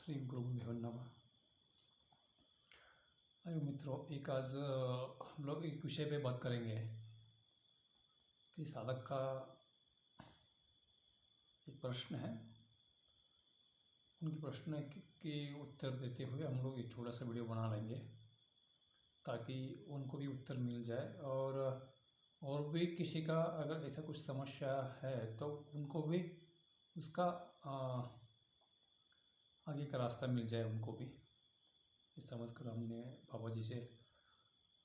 श्री गुरुभ्यो नमः। आइए मित्रों, एक आज हम लोग एक विषय पे बात करेंगे कि साधक का एक प्रश्न है। उनके प्रश्न के उत्तर देते हुए हम लोग एक छोटा सा वीडियो बना लेंगे ताकि उनको भी उत्तर मिल जाए और भी किसी का अगर ऐसा कुछ समस्या है तो उनको भी उसका आगे का रास्ता मिल जाए उनको भी। इस समझ कर हमने बाबा जी से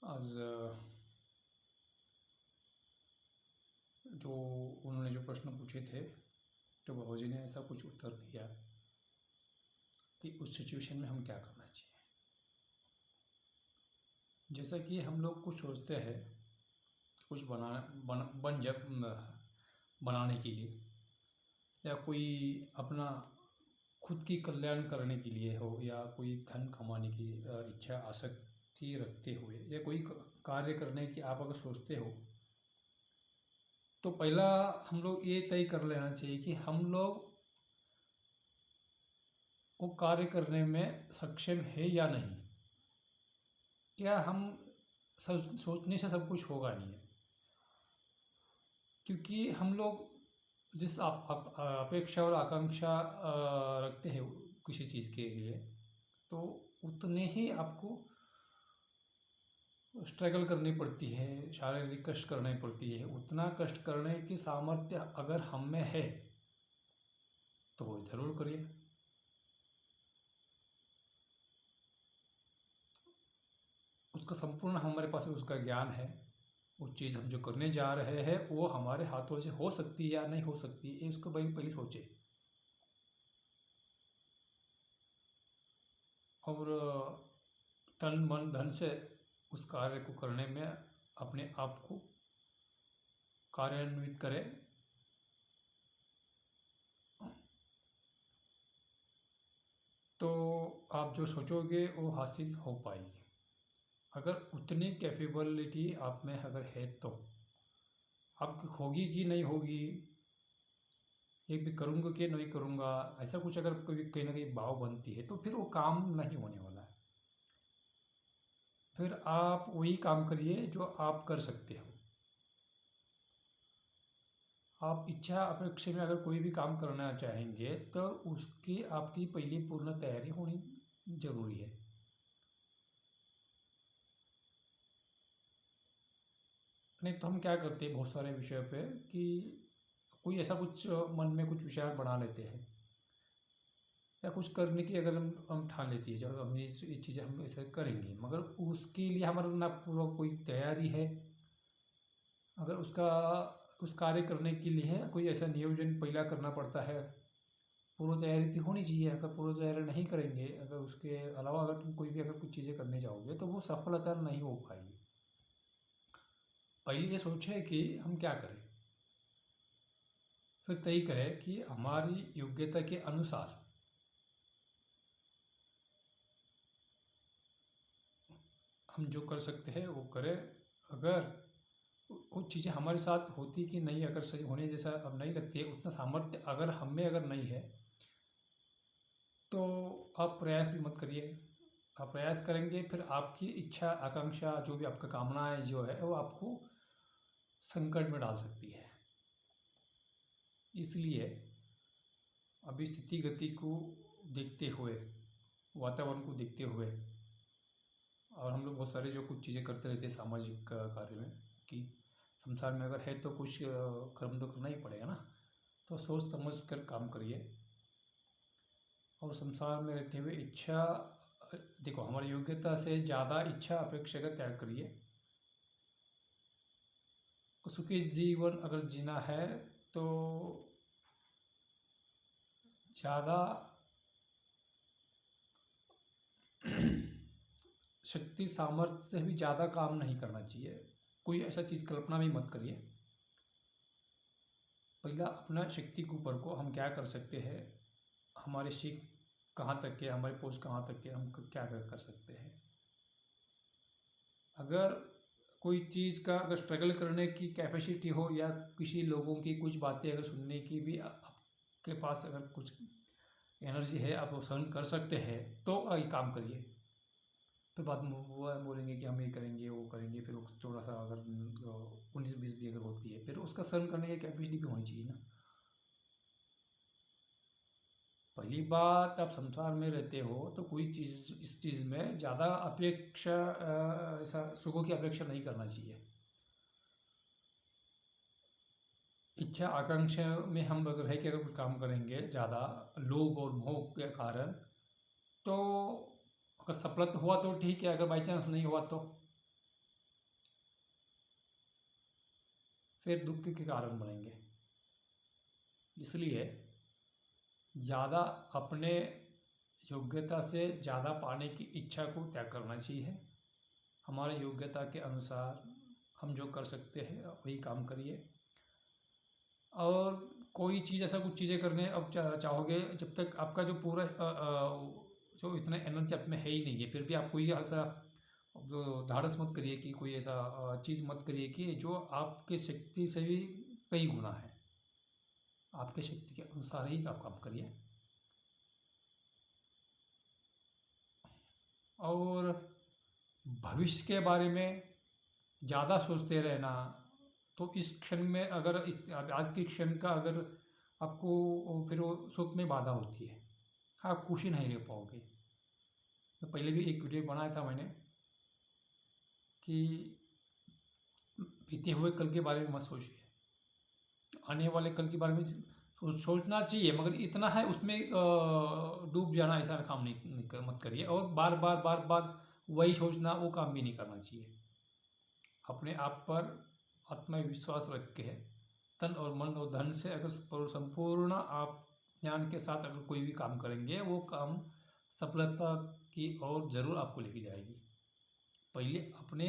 आज जो उन्होंने जो प्रश्न पूछे थे तो बाबा जी ने ऐसा कुछ उत्तर दिया कि उस सिचुएशन में हम क्या करना चाहिए। जैसा कि हम लोग कुछ सोचते हैं कुछ बनाने के लिए या कोई अपना खुद की कल्याण करने के लिए हो या कोई धन कमाने की इच्छा आसक्ति रखते हुए या कोई कार्य करने की आप अगर सोचते हो तो पहला हम लोग ये तय कर लेना चाहिए कि हम लोग वो कार्य करने में सक्षम है या नहीं। क्या हम सोचने से सब कुछ होगा नहीं है, क्योंकि हम लोग जिस अपेक्षा और आकांक्षा रखते हैं किसी चीज़ के लिए तो उतने ही आपको स्ट्रगल करनी पड़ती है, शारीरिक कष्ट करनी पड़ती है। उतना कष्ट करने की सामर्थ्य अगर हम में है तो वो ज़रूर करिए। उसका संपूर्ण हमारे पास उसका ज्ञान है। वो चीज़ हम जो करने जा रहे हैं वो हमारे हाथों से हो सकती है या नहीं हो सकती है, इसको पहले सोचे। और तन मन धन से उस कार्य को करने में अपने आप को कार्यान्वित करें। तो आप जो सोचोगे वो हासिल हो पाएगी। अगर उतनी कैपेबिलिटी आप में अगर है तो आपकी होगी कि नहीं होगी, ये भी करूँगा कि नहीं करूँगा, ऐसा कुछ अगर कभी कहीं ना कहीं भाव बनती है तो फिर वो काम नहीं होने वाला है। फिर आप वही काम करिए जो आप कर सकते हो। आप इच्छा अपेक्षा में अगर कोई भी काम करना चाहेंगे तो उसकी आपकी पहली पूर्ण तैयारी होनी जरूरी है। नहीं तो हम क्या करते हैं बहुत सारे विषयों पे कि कोई ऐसा कुछ मन में कुछ विचार बना लेते हैं या कुछ करने की अगर हम ठान लेती है जब हम ये चीज़ें हम ऐसे करेंगे, मगर उसके लिए हमारा ना पूरा कोई तैयारी है। अगर उस कार्य करने के लिए है कोई ऐसा नियोजन पहला करना पड़ता है। पूर्व तैयारी तो होनी चाहिए। अगर पूर्व तैयारी नहीं करेंगे, अगर उसके अलावा अगर तुम कोई भी अगर कुछ चीज़ें करने जाओगे तो वो सफलता नहीं हो पाएगी। पहले ये सोचे कि हम क्या करें, फिर तय करें कि हमारी योग्यता के अनुसार हम जो कर सकते हैं वो करें। अगर कुछ चीज़ें हमारे साथ होती कि नहीं, अगर सही होने जैसा अब नहीं लगती है, उतना सामर्थ्य अगर हम में अगर नहीं है तो आप प्रयास भी मत करिए। आप प्रयास करेंगे फिर आपकी इच्छा आकांक्षा जो भी आपका कामनाएं जो है वो आपको संकट में डाल सकती है। इसलिए अभी स्थिति गति को देखते हुए, वातावरण को देखते हुए, और हम लोग बहुत सारे जो कुछ चीज़ें करते रहते हैं सामाजिक कार्य में कि संसार में अगर है तो कुछ कर्म तो करना ही पड़ेगा ना। तो सोच समझ कर काम करिए और संसार में रहते हुए इच्छा देखो, हमारी योग्यता से ज़्यादा इच्छा अपेक्षा का त्याग करिए। सुखी जीवन अगर जीना है तो ज़्यादा शक्ति सामर्थ्य से भी ज़्यादा काम नहीं करना चाहिए। कोई ऐसा चीज़ कल्पना भी मत करिए। पहला अपना शक्ति के ऊपर को हम क्या कर सकते हैं, हमारे सीख कहाँ तक के, हमारे पहुँच कहाँ तक के, हम क्या क्या कर सकते हैं। अगर कोई चीज़ का अगर स्ट्रगल करने की कैपेसिटी हो या किसी लोगों की कुछ बातें अगर सुनने की भी आपके पास अगर कुछ एनर्जी है, आप वो सहन कर सकते हैं, तो ये काम करिए। फिर बाद में वो बोलेंगे कि हम ये करेंगे, वो करेंगे, फिर वो थोड़ा सा अगर 19-20 भी अगर होती है, फिर उसका सहन करने की कैपेसिटी भी होनी चाहिए ना। पहली बात, आप संसार में रहते हो तो कोई चीज़, इस चीज़ में ज़्यादा अपेक्षा, ऐसा सुखों की अपेक्षा नहीं करना चाहिए। इच्छा आकांक्षा में हम अगर है कि अगर कुछ काम करेंगे ज़्यादा लोभ और मोह के कारण, तो अगर सफलता हुआ तो ठीक है, अगर बाई चांस नहीं हुआ तो फिर दुख के कारण बनेंगे। इसलिए ज़्यादा अपने योग्यता से ज़्यादा पाने की इच्छा को त्याग करना चाहिए। हमारे योग्यता के अनुसार हम जो कर सकते हैं वही काम करिए। और कोई चीज़, ऐसा कुछ चीज़ें करने अब चाहोगे, जब तक आपका जो पूरा जो इतना एनर्जी आप में है ही नहीं है, फिर भी आप कोई ऐसा धाड़स मत करिए कि कोई ऐसा चीज़ मत करिए कि जो आपकी शक्ति से भी कई गुना है। आपके शक्ति के अनुसार ही आप काम करिए। और भविष्य के बारे में ज़्यादा सोचते रहना, तो इस क्षण में अगर इस आज के क्षण का अगर आपको फिर वो सुख में बाधा होती है, आप खुश ही नहीं रह पाओगे। तो पहले भी एक वीडियो बनाया था मैंने कि बीते हुए कल के बारे में मत सोचिए, आने वाले कल के बारे में सोचना चाहिए, मगर इतना है उसमें डूब जाना, ऐसा काम मत करिए। और बार बार बार बार वही सोचना, वो काम भी नहीं करना चाहिए। अपने आप पर आत्मविश्वास रख के, तन और मन और धन से अगर संपूर्ण आप ज्ञान के साथ अगर कोई भी काम करेंगे, वो काम सफलता की ओर जरूर आपको लेके जाएगी। पहले अपने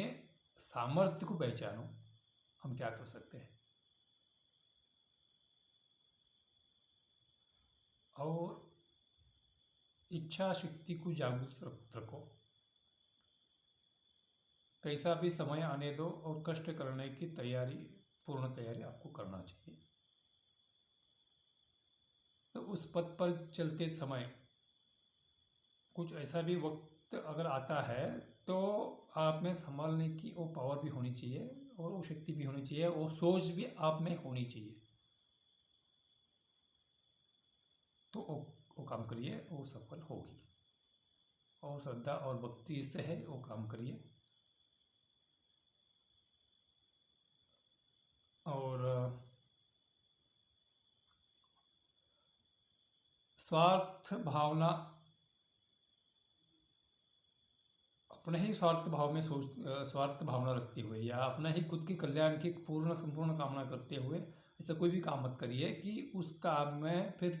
सामर्थ्य को पहचानो, हम क्या कर सकते हैं, और इच्छा शक्ति को जागृत रखो। कैसा भी समय आने दो और कष्ट करने की तैयारी, पूर्ण तैयारी आपको करना चाहिए। तो उस पथ पर चलते समय कुछ ऐसा भी वक्त अगर आता है, तो आप में संभालने की वो पावर भी होनी चाहिए, और वो शक्ति भी होनी चाहिए, वो सोच भी आप में होनी चाहिए। तो वो काम करिए, वो सफल होगी। और श्रद्धा और भक्ति से है वो काम करिए। और स्वार्थ भावना, अपने ही स्वार्थ भाव में स्वार्थ भावना रखते हुए, या अपना ही खुद के कल्याण की पूर्ण संपूर्ण कामना करते हुए ऐसा कोई भी काम मत करिए कि उस काम में फिर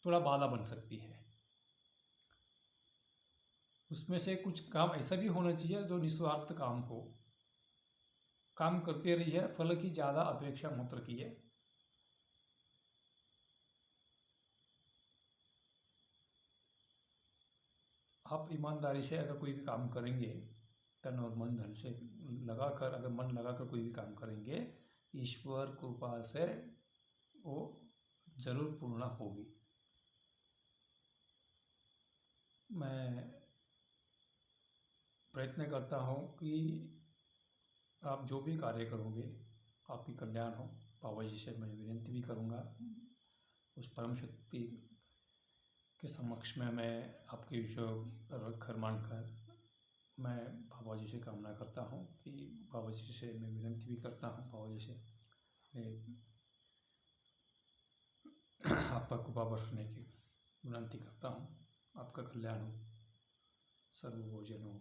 थोड़ा बाधा बन सकती है। उसमें से कुछ काम ऐसा भी होना चाहिए जो निस्वार्थ काम हो। काम करते रहिए, फल की ज़्यादा अपेक्षा मत रखिए। आप ईमानदारी से अगर कोई भी काम करेंगे, तन और मन धन से लगाकर, अगर मन लगाकर कोई भी काम करेंगे, ईश्वर कृपा से वो जरूर पूर्ण होगी। मैं प्रयत्न करता हूँ कि आप जो भी कार्य करोगे आपकी कल्याण हो। बाबा जी से मैं विनती भी करूँगा, उस परम शक्ति के समक्ष में मैं आपके विषय घर मानकर मैं बाबा जी से कामना करता हूँ कि बाबा जी से मैं विनती भी करता हूँ, बाबा जी से मैं आप पर कृपा बरसने की विनती करता हूँ। आपका कल्याण हो, सर्वभोजन हो,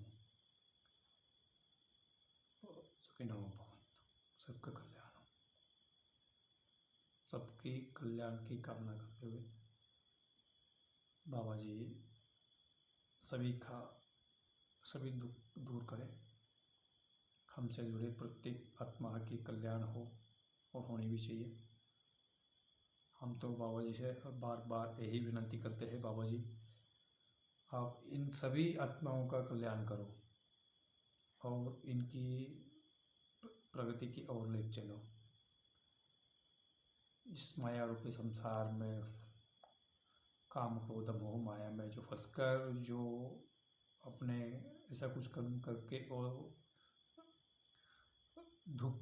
सुखिनो भवन्तु, सबका कल्याण हो। सबकी कल्याण की कामना करते हुए बाबा जी सभी दुख दूर करें, हमसे जुड़े प्रत्येक आत्मा की कल्याण हो, और होनी भी चाहिए। हम तो बाबा जी से बार बार यही विनती करते हैं, बाबा जी आप इन सभी आत्माओं का कल्याण करो और इनकी प्रगति की ओर ले चलो। इस माया रूपी संसार में काम क्रोध मोह माया में जो फंसकर जो अपने ऐसा कुछ कर्म करके और दुख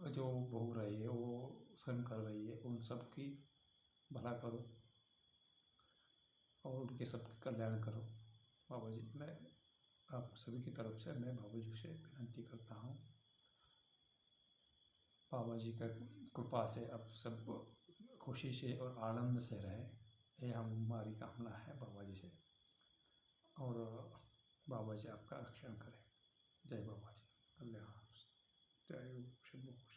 जो भोग रही है वो सहन कर रही है, उन सब की भला करो और उनके सबके कल्याण करो। बाबा जी, मैं आप सभी की तरफ से मैं बाबा जी से विनती करता हूँ, बाबा जी का कृपा से अब सब खुशी से और आनंद से रहे, ये हमारी कामना है बाबा जी से। और बाबा जी आपका रक्षण करें। जय बाबा जी, कल्याण। जय शंभू।